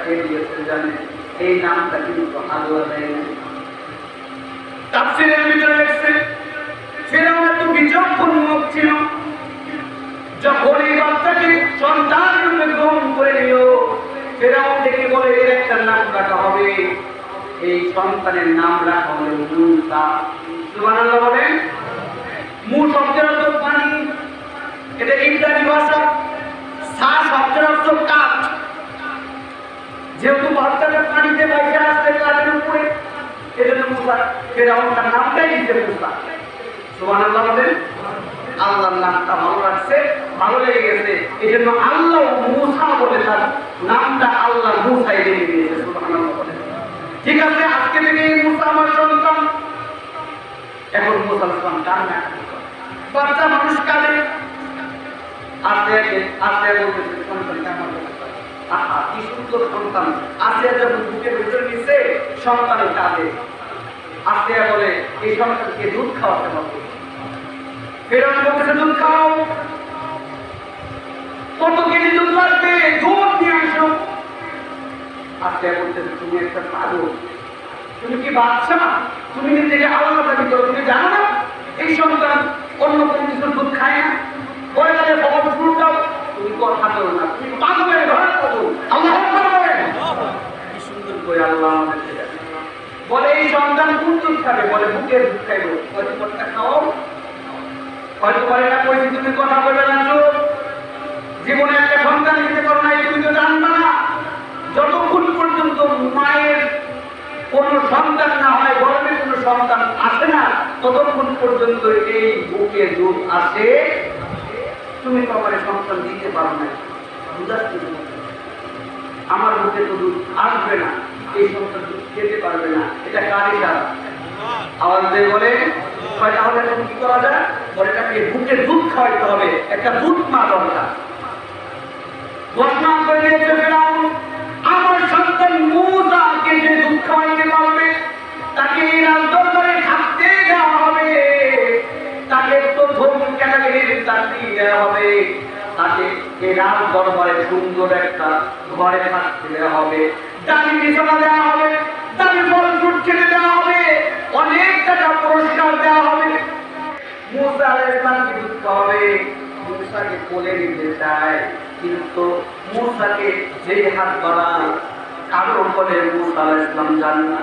কে দিয়েছে জানেন? এই নামটা কিন্তু আল্লাহ দেয়নি। তাফসীরের ভিতরে লেখছে ফিরআউন এত বিচক্ষণ মুখ ছিল, যখন এই বাচ্চাকে সন্তান রূপে গ্রহণ করে নিল, ফিরআউন ডেকে বলে এর একটা নাম রাখা হবে, এই সন্তানের নাম রাখা হবে মূসা। সুবহানাল্লাহ বলেন। মূ শব্দের অর্থ পানি, এটা ইব্রানি ভাষা। সা শব্দের অর্থ কাঠ। যেহেতু বাচ্চাটা পানিতে বাইরে আসছে কাঠের উপরে, এজন্য মূসা, ফিরআউন তার নামটাই দিতে মূসা। সুবহানাল্লাহ বলেন। আল্লাহর নামটা ভালো লাগছে, ভালো লেগে গেছে, এই জন্য আল্লাহ মূসা বলে তার নামটা আল্লাহ মূসাই রেখে দিয়েছে। সুবহানাল্লাহ বলেন। ঠিক আছে, আজকে থেকে মূসা আমার সন্তান। এখন মূসা আলাইহিস কান্না করে, বাচ্চা মানুষ কাঁদে, আস্তে আস্তে বলতেছে সন্তানটা আমার সন্তান। আহা কি সুন্দর সন্তান। আসিয়া যখন বুকের ভিতরে নিছে, সন্তান কাঁদে। আসিয়া বলে এই সন্তানকে দুধ খাওয়াতে হবে। ফিরআউন বলতেছে দুধ খাও। কত কেজি দুধ লাগবে? দুধ নিয়ে আসো। আসিয়া বলতেছে তুমি একটা পাগল, তুমি কি বাচ্চা? তুমি নিজেকে আল্লাহ দাবি করো, তুমি জানো না এই সন্তান অন্য কোনো কিছু দুধ খায় না? বলে তাহলে খবর শুরু দাও। তুমি কথা বলো না, তুমি পাগলের ঘরে পাগল। আল্লাহ আকবার বলেন। কি সুন্দর করে আল্লাহ আমাদেরকে বলে এই সন্তান কোন দুধ খাবে? বলে বুকের দুধ খাইব। হয়তো কথা খাও, হয়তো বলে না কইছি তুমি কথা বলবে না। জীবনে একটা সন্তান দিতে পারো নাই, তুমি তো জানবা না। যতক্ষণ পর্যন্ত মায়ের কোন সন্তান না হয়, গর্ভে কোন সন্তান আসে না, ততক্ষণ পর্যন্ত এই বুকে দুধ আসে। তুমি তো আমার সন্তান দিতে পারো না, দুধ আসতে আমার বুকে তো দুধ আসবে না, এই সন্তান দুধ খেতে পারবে না। এটা কার ইশারা? আওয়াজ দিয়ে বলে তাহলে এখন কি করা যায়? বলে তাকে বুকে দুধ খাওয়াইতে হবে, একটা দুধ মা দরকার। ঘোষণা করে দিয়েছে ফিরআউন, আমার সন্তান মূসাকে যে দুধ খাওয়াইতে পারবে তাকে এই রাজদরবারে থাকতে দেওয়া হবে, তাকে প্রথম ক্যাটাগরির চাকরি দেওয়া হবে, তাকে এই রাজদরবারে সুন্দর একটা ঘরে থাকতে দেওয়া হবে, দামি বিছানা দেওয়া হবে, দামি ফল ফ্রুট খেতে দেওয়া হবে, অনেক টাকা পুরস্কার দেওয়া হবে। মূসা আলাইহিস সালামকে দুধ খাওয়াবে, মূসাকে কোলে নিতে চায়, কিন্তু মূসাকে যেই হাত বাড়ায় কারো কোলে মূসা আলাইহিস সালাম যান না।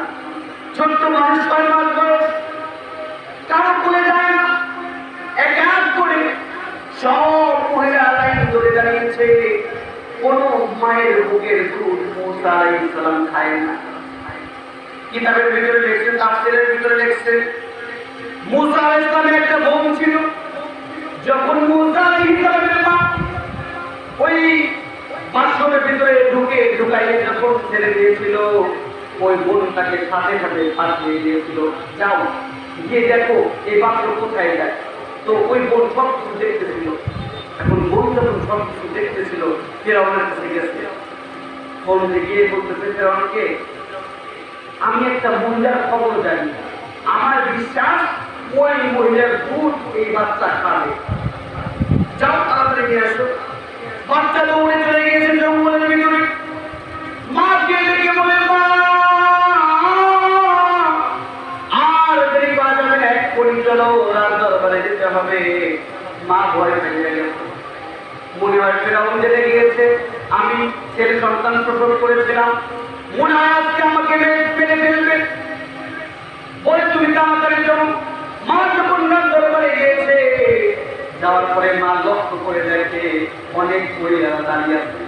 ছোট্ট মানুষ 6 মাস বয়স, কারো কোলে যায় না। এক এক করে সব মহিলা লাইন ধরে দাঁড়িয়েছে। কোন মায়ের বুকের দুধ মূসা আলাইহিস সালাম খায় না। কিতাবের ভিতরে লেখছে, তাফসীরের ভিতরে লেখছে মূসা আলাইহিস সালামের একটা বোন ছিল। যখন মূসা আলাইহিস সালামের মা ওই বাসনের ভিতরে ঢুকাইয়ে যখন ছেড়ে দিয়েছিল, ওই বোনটাকে সাথে সাথে পাঠিয়ে দিয়েছিল, যাও গিয়ে দেখো এই বাচ্চা কোথায় যায়। তো ওই বোন সব কিছু দেখতেছিল। এখন বোন যখন সব কিছু দেখতেছিল, ফিরআউনের কাছে গেছে, ফোন গিয়ে বলতেছে ফিরআউনকে, আমি একটা মহিলার খবর জানি, আমার বিশ্বাস ওই মহিলার দুধ এই বাচ্চা খাবে, যাও তাড়াতাড়ি নিয়ে আসো। বাচ্চা দৌড়ে চলে গেছে জঙ্গলের ভিতরে। মাকে ডেকে বলে, মা আর দেরি করা যাবে না, এক কোটি চলো রাজ দরবারে যেতে হবে। মা ঘরে ফিরে গেছে। মনে হয় ফিরআউন জেনে গিয়েছে আমি ছেলে সন্তান প্রসব করেছিলাম, মনে হয় আজকে আমাকে মেরে ফেলবে। বলে তুমি তাড়াতাড়ি চলো। মা যখন রাজ দরবারে গিয়েছে, যাওয়ার পরে মা লক্ষ্য করে দেখে অনেক মহিলারা দাঁড়িয়ে আছে,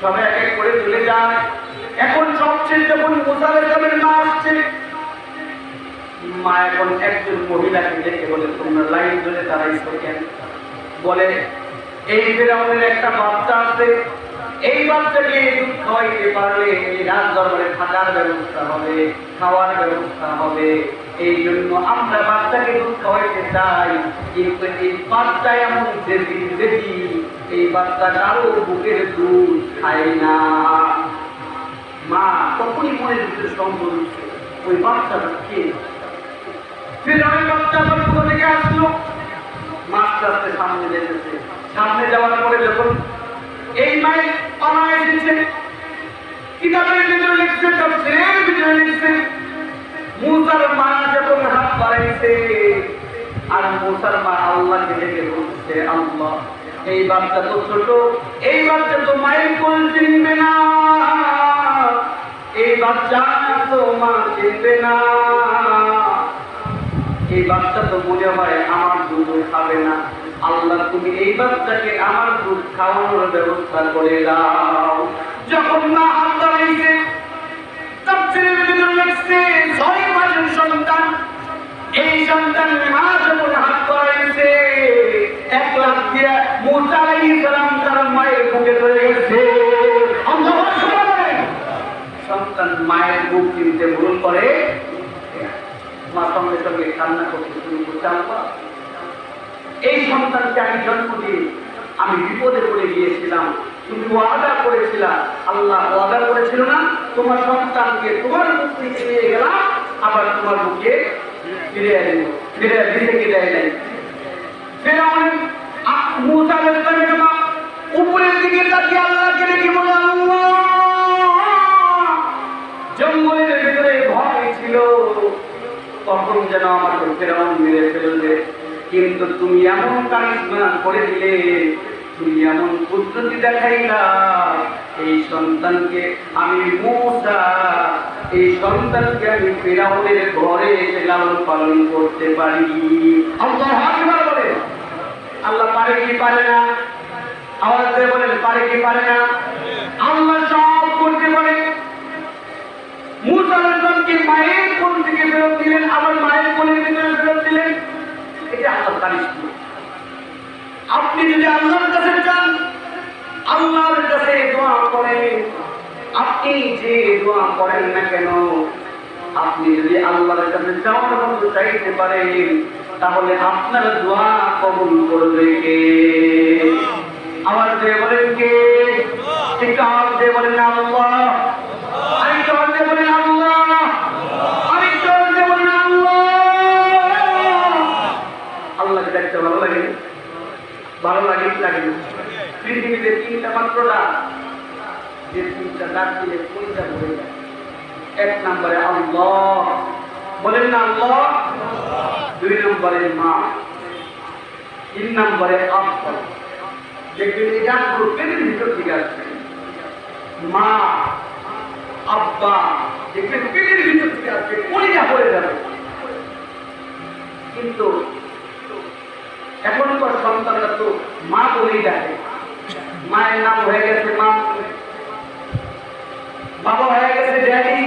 সবাই এক এক করে চলে যায়। এখন সবচেয়ে যখন মূসা আলাইহিস সালামের মা আসছে, মা এখন একজন মহিলাকে দেখে বলে, তোমরা লাইন ধরে দাঁড়াইছো কেন? বলে এই ফিরআউনের একটা বাচ্চা আছে, এই বাচ্চাকে দুধ খাওয়াইতে পারলে এই রাজ দরবারে থাকার ব্যবস্থা হবে, খাওয়ার ব্যবস্থা হবে, এই জন্য আমরা বাচ্চাকে দুধ খাওয়াইতে চাই। কিন্তু এই বাচ্চা এমন দেখি এই বাচ্চা কারো বুকের দুধ খায় না। মা তখনই মনে দিতে সম্ভব ওই বাচ্চাটা কে। ফিরআউনের বাচ্চা আবার কোথা থেকে আসলো? মাস্টার সামনে যেতেছে। সামনে যাওয়ার পরে যখন এই মায়ের পানা এসেছে, কিতাবের ভিতরে লিখছে, তাফসীরের ভিতরে লিখছে, মুসার মা যখন হাত বাড়াইছে আর মুসার মা আল্লাহকে ডেকে বলছে, আল্লাহ এই বাচ্চা তো ছোট, এই বাচ্চা তো মায়ের কোল চিনবে না, এই বাচ্চা তো মা চিনবে না, এই বাচ্চা তো মনে হয় আমার দুধ খাবে না, আল্লাহ তুমি এই বাচ্চাকে আমার দুধ খাওয়ানোর ব্যবস্থা করে দাও। যখন মা হাত বাড়াইছে, তাফসীরের ভিতরে লিখছে 6 মাসের সন্তান, এই সন্তান মা যখন হাত বাড়াইছে এক লাফ দিয়ে মুসা আলাইহিস সালাম তার মায়ের বুকে ধরে গেছে। আল্লাহু আকবার। সন্তান মায়ের বুক চিনতে ভুল করে, মা সঙ্গে সঙ্গে কান্না করতে শুরু করছে, আল্লাহ এই সন্তানকে আমি জন্ম দিয়ে আমি বিপদে পড়ে গিয়েছিলাম, তুমি ওয়াদা করেছিলা, আল্লাহ ওয়াদা করেছিল না তোমার সন্তানকে তোমার মুখ থেকে নিয়ে গেলাম, আবার তোমার মুখে ফিরে আসবো, ফিরে দিতে দেয় নাই। ফিরআউন মুসা আলাইহিস সালামের মা উপরের দিকে তাকিয়ে আল্লাহকে দেখে বলে, আল্লাহ জঙ্গলের ভিতরে ভয় ছিল, তখন যেন আমাকে ফিরআউন মেরে ফেলবে, কিন্তু তুমি এমন কারিশমা করে দিলে, তুমি এমন পদ্ধতি দেখাইলা, এই সন্তানকে আমি মুসা, এই সন্তানকে আমি ফিরআউনের ঘরে এসে লালন পালন করতে পারি। আল্লাহু আকবার বলে। আল্লাহ পারে কি পারে না? আওয়াজ দিয়ে বলেন, পারে কি পারে না? আল্লাহ সব করতে পারে। মুসা আলাইহিস সালামকে মায়ের কোল থেকে ফেরত দিলেন, আবার মায়ের কোলের ভিতরে ফেরত দিলেন, এটা আল্লাহর কারিশমা। আপনি যদি আল্লাহর কাছে যান, আল্লাহর কাছে দোয়া করেন, আপনি যে দোয়া করেন না কেন, আপনি যদি আল্লাহর কাছে যাওয়ার মতো চাইতে পারেন, তাহলে আপনার দোয়া কবুল করবে কে? আওয়াজ দিয়ে বলেন কে? ঠিক আওয়াজ দিয়ে বলেন আল্লাহ। আরেকটু আওয়াজ দিয়ে বলেন আল্লাহ। আরেকটু আওয়াজ দিয়ে বলেন আল্লাহ। আল্লাহকে দেখতে ভালো লাগে? ভালো লাগে কি লাগে? পৃথিবীতে 3টা মাত্র ডাক, যে 3টা ডাক দিলে কোনটা বলে যায়? 1 নম্বরে আল্লাহ, বলেন না আল্লাহ। 2 নম্বরে মা, 3 নম্বরে আব্বা। দেখবেন এই ডাকগুলো পেটের ভিতর থেকে আসবে। মা, আব্বা, দেখবেন পেটের ভিতর থেকে আসবে, কলিজা হয়ে যাবে। কিন্তু এখনকার সন্তানরা তো মা বলেই ডাকে, মায়ের নাম হয়ে গেছে মা, বাবা হয়ে গেছে ড্যাডি।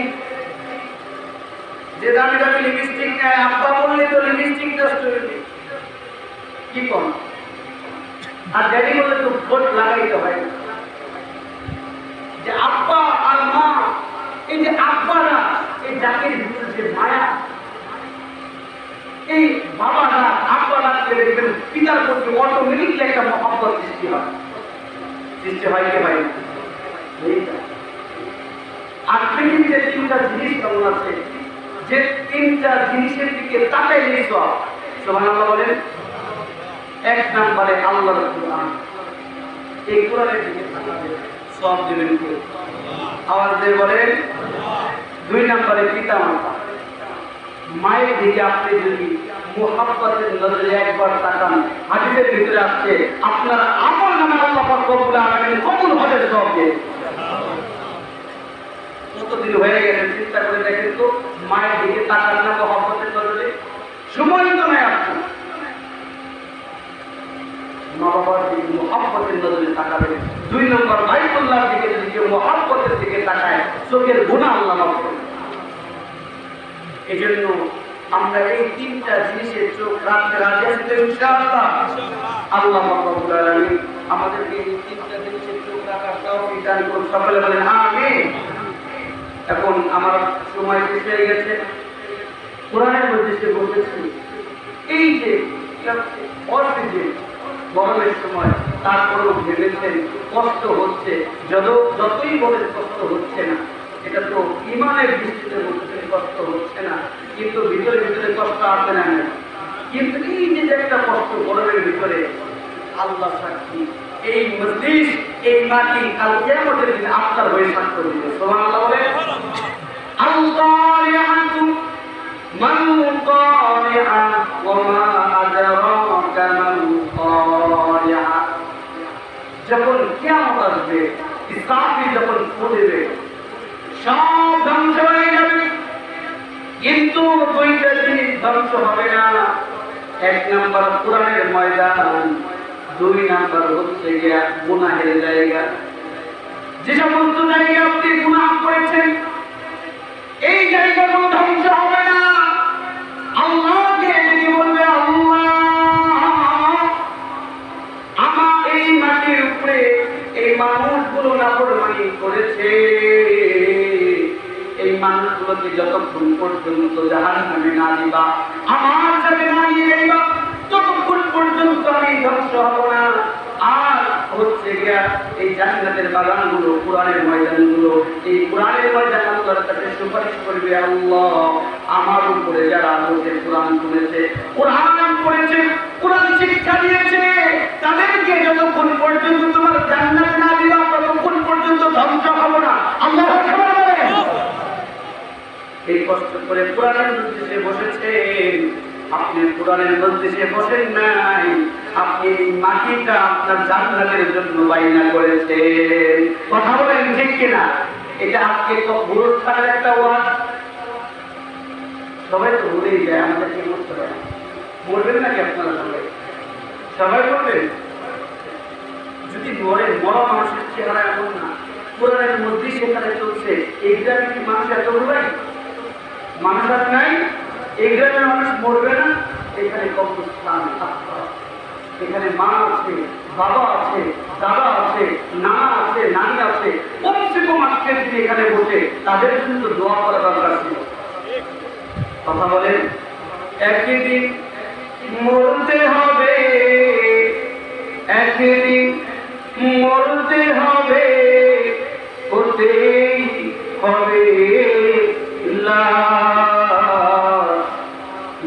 যে দামি দামি লিপস্টিক নেয়, আব্বা বললে তো লিপস্টিক নষ্ট হয়ে যায়, কি কম। আর ড্যাডি বললে তো ভোট লাগাইতে হয়। যে আব্বা আর মা, এই যে আব্বারা, এই ডাকের ভিতরে যে মায়া, এই বাবারা আব্বারা দেখবেন পিতার প্রতি অটোমেটিকলি একটা মহব্বত সৃষ্টি হয়। সৃষ্টি হয় কে ভাই? আর পৃথিবীতে 3টা জিনিস কেমন আছে, যে 3টা জিনিসের দিকে তাকাইলে সব। সুবহানাল্লাহ বলেন। 1 নম্বরে আল্লাহর কোরআন, এই কোরআনের দিকে তাকালে সব দিবেন কে? আওয়াজ দিয়ে বলেন। 2 নম্বরে পিতা মাতা, মায়ের দিকে আপনি যদি মুহাব্বতের নজরে একবার তাকান, হাদিসের ভিতরে আসছে আপনার আমল নামে আল্লাহ পাক রব্বুল আলামিন কবুল হবে সব দিয়ে। কতদিন হয়ে গেছে চিন্তা করে দেখেন তো, মায়ের দিকে তাকান না মুহাব্বতের নজরে? সময় তো নাই আপনার। মা বাবার দিকে মুহাব্বতের নজরে তাকাবেন। 2 নম্বর বাইতুল্লাহর দিকে যদি কেউ মুহাব্বতের দিকে তাকায়, চোখের গুনাহ আল্লাহ মাফ করবেন। এই জন্য আমরা এই 3টা জিনিসের চোখ রাখতে রাজি আছি তো ইনশাআল্লাহ। আল্লাহ রাব্বুল আলামিন আমাদেরকে এই 3টা জিনিসের চোখ রাখার তৌফিক দান করুন। সকলে বলেন আমিন। এখন আমার সময় শেষ হয়ে গেছে। কোরআনের মধ্যে সে বলতেছি, এই যে অসিজন গরমের সময়, তারপরেও ভেবেছেন কষ্ট হচ্ছে, যতই বলেন কষ্ট হচ্ছে না, এটা তো ইমানের দৃষ্টিতে বলতেছেন কষ্ট হচ্ছে না, কিন্তু ভিতরে ভিতরে কষ্ট আসে না। কিন্তু এই যে একটা কষ্ট গরমের ভিতরে, আল্লাহ সাক্ষী, এই মজলিস এই মাটি কাল কিয়ামতের দিন আপনার হয়ে সাক্ষ্য দিবে। সুবহানাল্লাহ বলে। আল-কারিআতু মান কারিআ ওয়া মা আদরাকা মান কারিআ। যখন কিয়ামত আসবে, ইসরাফিল যখন ফু দেবে, সব ধ্বংস হয়ে যাবে, কিন্তু দুইটা জিনিস ধ্বংস হবে না। এক নাম্বার কোরআনের ময়দান, দুই নাম্বার হচ্ছে গিয়া গুনাহের জায়গা। যে সমস্ত জায়গায় আপনি গুনাহ করেছেন, এই জায়গাগুলো ধ্বংস হবে না। আল্লাহকে যদি বলবে, আল্লাহ আমার এই মাটির উপরে এই মানুষগুলো নাফরমানি করেছে, এই মানুষগুলোকে যতক্ষণ পর্যন্ত জাহান্নামে না দিবা, আমার সাথে না নিয়ে যাইবা, ততক্ষণ পর্যন্ত আমি ধ্বংস হব না। আর হচ্ছে গিয়া এই জান্নাতের বাগানগুলো, কোরআনের ময়দানগুলো, এই কোরআনের ময়দান আল্লাহর কাছে সুপারিশ করবে, আল্লাহ আমার উপরে যারা বসে কোরআন শুনেছে, কোরআন পড়েছে, কোরআন শিক্ষা দিয়েছে, তাদেরকে যতক্ষণ পর্যন্ত তোমার জান্নাত না দিবা, ততক্ষণ পর্যন্ত ধ্বংস হব না। আল্লাহু আকবার বলেন। এই কষ্ট করে কোরআনের মজলিসে বসেছেন, আপনি কোরআনের মজলিসে বসেন নাই, আপনি মাটিটা আপনার জান্নাতের জন্য বাইনা করেছেন। কথা বলেন ঠিক কিনা? এটা আজকে তো বুড়োর খানের একটা ওয়াজ, সবাই তো ভুলেই যায়, আমাদের কি করতে পারে? বলবেন নাকি আপনারা সবাই? সবাই বলবেন? যদি মরা মানুষের চেহারা এমন না, কোরআনের মধ্যেই সেখানে চলছে, এই গ্রামে কি মানুষ এত ভুলাই? মানুষ আর নাই, এই গ্রামের মানুষ মরবে না। এখানে কবরস্থান, এখানে মা আছে, বাবা আছে, দাদা আছে, নানা আছে, নানি আছে, কমসে কম আজকে যদি এখানে বসে তাদের জন্য দোয়া করা দরকার ছিল। কথা বলেন। একদিন মরতে হবে, একদিন মরতে হবে, হতেই হবে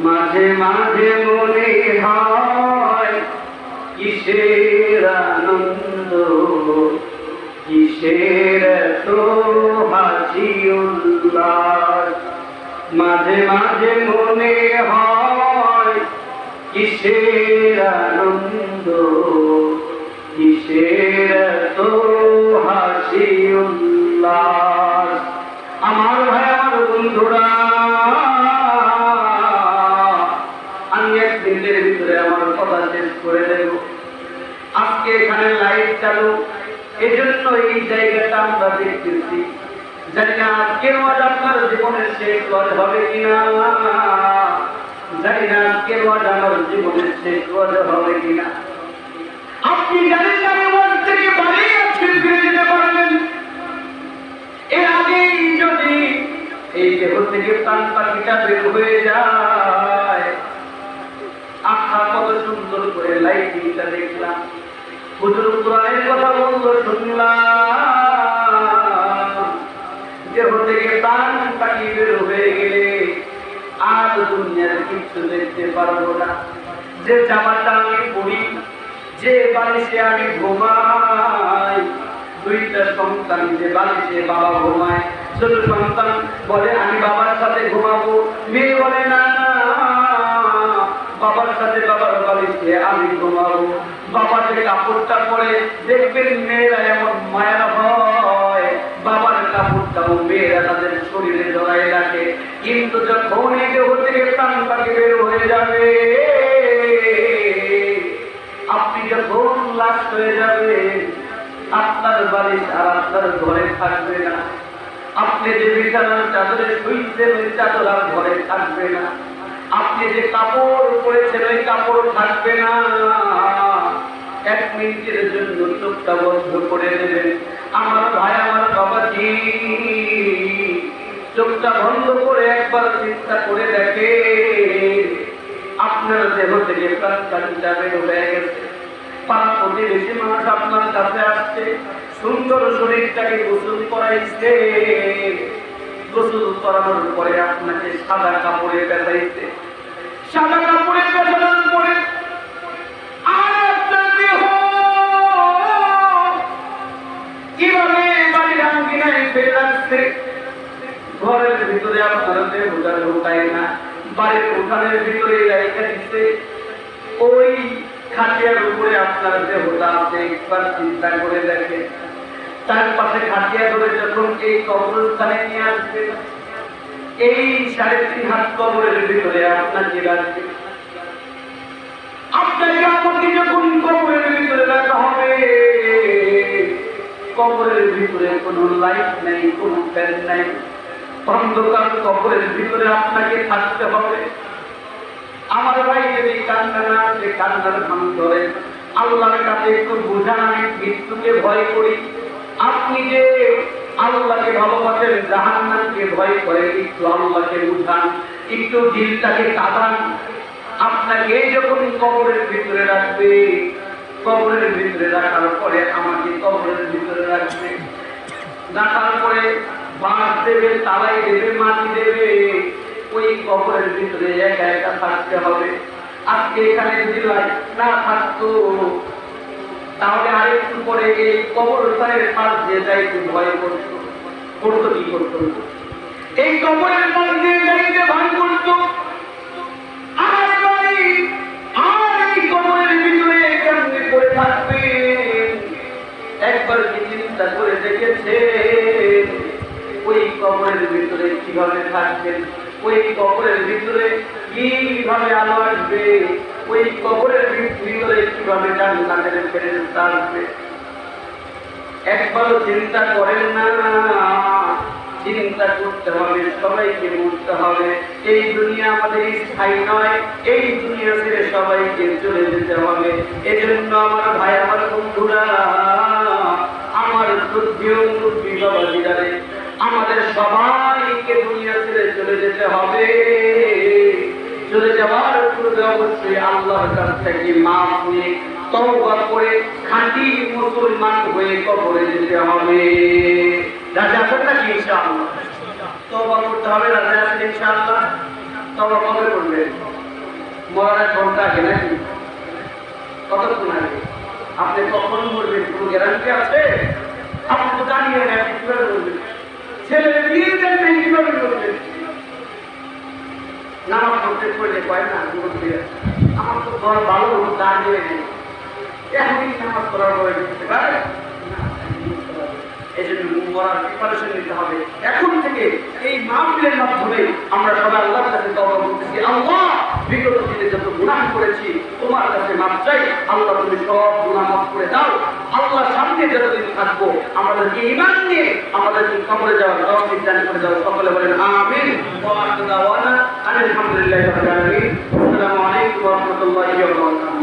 মাঝে মাঝে মনে হয় কিসের আনন্দ, কিসের তো হাসি উল্লাস। মাঝে মাঝে মনে হয় কিসের আনন্দ, কিসের তো হাসি উল্লাস। আমার ভাই, আমার বন্ধুরা, আমি এক দিনের ভিতরে আমার কথা শেষ করে দেব। আজকে এখানে লাইট চালু, এজন্য এই জায়গাটা আমরা দেখতেছি। জানি না আজকের ওয়াজ আপনার জীবনের শেষ ওয়াজ হবে কিনা, জানি না আজকের ওয়াজ আমার জীবনের শেষ ওয়াজ হবে কিনা। আপনি জানেন না ওয়াজ থেকে বাড়ি আজকে ফিরে যেতে পারবেন। এর আগেই যদি এই দেহ থেকে প্রাণ পাখিটা বের হয়ে যায়, আখা কত সুন্দর করে লাইটিংটা দেখলাম, হুজুর কোরআনের কথা বললো শুনলাম, দেহ থেকে প্রাণ পাখি বের হয়ে গেলে আর দুনিয়ার কিছু দেখতে পারবো না। যে জামাটা আমি পরি, যে বালিশে আমি ঘুমাই, দুইটা সন্তান যে বালিশে বাবা ঘুমায়, ছোট সন্তান বলে আমি বাবার সাথে ঘুমাবো, মেয়ে বলে না বাবার সাথে বাবার বালিশে আমি ঘুমাবো। বাবার যে কাপড়টা পরে দেখবেন মেয়েরা এমন মায়া হয়, বাবার কাপড়টাও মেয়েরা তাদের শরীরে জড়াই রাখে, কিন্তু যখন এই দেহ থেকে প্রাণ পাখি বের হয়ে যাবে, আপনি যখন লাশ হয়ে যাবে, আপনার বালিশ আর আপনার ঘরে থাকবে না। আপনি যে বিছানার চাদরে শুইছেন, ওই চাদর আর ঘরে থাকবে না। আপনি যে কাপড় পরেছেন, ওই কাপড় থাকবে না। এক মিনিটের জন্য চোখটা বন্ধ করে দেবেন। আমার ভাই, আমার বাবাজি, চোখটা বন্ধ করে একবার চিন্তা করে দেখে, আপনার দেহ থেকে প্রাণটা বের হয়ে গেছে। পাঁচ প্রতিবেশী মানুষ আপনার কাছে আসছে, সুন্দর শরীরটাকে গোসল করাইছে, গোসল করানোর পরে আপনাকে সাদা কাপড়ে বেঁধাইছে, সাদা কাপড়ে বেঁধানোর পরে আর একটা দেহ আপনারা দেহটা ঢোকায় না, বাড়ির উঠানের ভিতরে রাইখা দিচ্ছে, ওই খাটিয়ার উপরে আপনার দেহটা আছে। একবার চিন্তা করে দেখেন, তার পাশে খাটিয়া ধরে যখন এই কবরস্থানে নিয়ে আসবে, এই 3.5 হাত কবরের ভিতরে আপনাকে রাখবে। আপনাকে আমাকে যখন কবরের ভিতরে রাখা হবে, কবরের ভিতরে কোনো লাইট নেই, কোনো ফ্যান নাই, অন্ধকার কবরের ভিতরে আপনাকে থাকতে হবে। আমার ভাই যদি কান্না না আসে, কান্নার ভান ধরে, আল্লাহর কাছে একটু বোঝা, আমি মৃত্যুকে ভয় করি। আপনি যে আল্লাহকে ভালোবাসেন, জাহান্নামকে ভয় করে, একটু আল্লাহকে বুঝান, একটু দিলটাকে কাঁদান। আপনাকে যখন কবরের ভিতরে রাখবে, কবরের ভিতরে রাখার পরে আমাকে কবরের ভিতরে রাখবে, রাখার পরে বাঁশ দেবে, তালাই দেবে, মাটি দেবে, ওই কবরের ভিতরে একা একা থাকতে হবে। আজকে এখানে যদি লাইট না থাকতো, তাহলে আরেকটু পরে এই কবরস্থানের পাশ দিয়ে যাইতে ভয় করতো। করতো কি করতো? এই কবরের পাশ দিয়ে যাইতে ভয় করতো। আর এই কবরের ভিতরে কেমনে করে থাকবে? একবার কি চিন্তা করে দেখেছে ওই কবরের ভিতরে কিভাবে থাকবেন? ওই কবরের ভিতরে কিভাবে আলো আসবে? ওই কবরের ভিতরে কিভাবে জান্নাতের ফেরেশতা আসবে? একবারও চিন্তা করেন না। চিন্তা করতে হবে, সবাইকে বুঝতে হবে এই দুনিয়া আমাদের স্থায়ী নয়, এই দুনিয়া ছেড়ে সবাইকে চলে যেতে হবে। এজন্য আমার ভাই, আমার বন্ধুরা, আমার শ্রদ্ধেয় মুরব্বী বাবাজিরা, আমাদের সবাইকে দুনিয়া ছেড়ে চলে যেতে হবে। চলে যাওয়ার পূর্বে অবশ্যই আল্লাহর কাছ থেকে মাফ নিয়ে তওবা করে খাঁটি মুসলমান হয়ে কবরে যেতে হবে। রাজা আছেন নাকি? ইনশাআল্লাহ তওবা করতে হবে। রাজা আছেন ইনশাআল্লাহ? তওবা কবে করবেন? মরার 1 ঘন্টা আগে নাকি? কতক্ষণ আগে? আপনি কখন মরবেন কোনো গ্যারান্টি আছে? আপনি তো জানিয়ে নেন, আপনি কিভাবে বলবেন? ছেলে বিয়ে দেন নাই, কিভাবে বলবেন? নামাজ পড়তে পড়লে কয় না আমার তো ঘর ভালো দাঁড়িয়ে নেই, এখনই নামাজ পড়ার পরে দিতে পারে। এই জন্য মরার প্রিপারেশন নিতে হবে এখন থেকে। এই মাহফিলের মাধ্যমে আমরা সবাই আল্লাহর কাছে তওবা করতেছি, আল্লাহ বিগত দিনে যত গুনাহ করেছি তোমার কাছে মাফ চাই, আল্লাহ তুমি সব গুনাহ মাফ করে দাও। আল্লাহ সামনে যতদিন থাকবো আমাদেরকে ঈমান নিয়ে আমাদেরকে কবরে যাওয়ার তৌফিক দান করে দাও। সকলে বলেন আমিন। ওয়া আখিরু দাওয়ানা আলহামদুলিল্লাহি রাব্বিল আলামিন। আসসালামু আলাইকুম ওয়া রাহমাতুল্লাহি ওয়া বারাকাতুহু।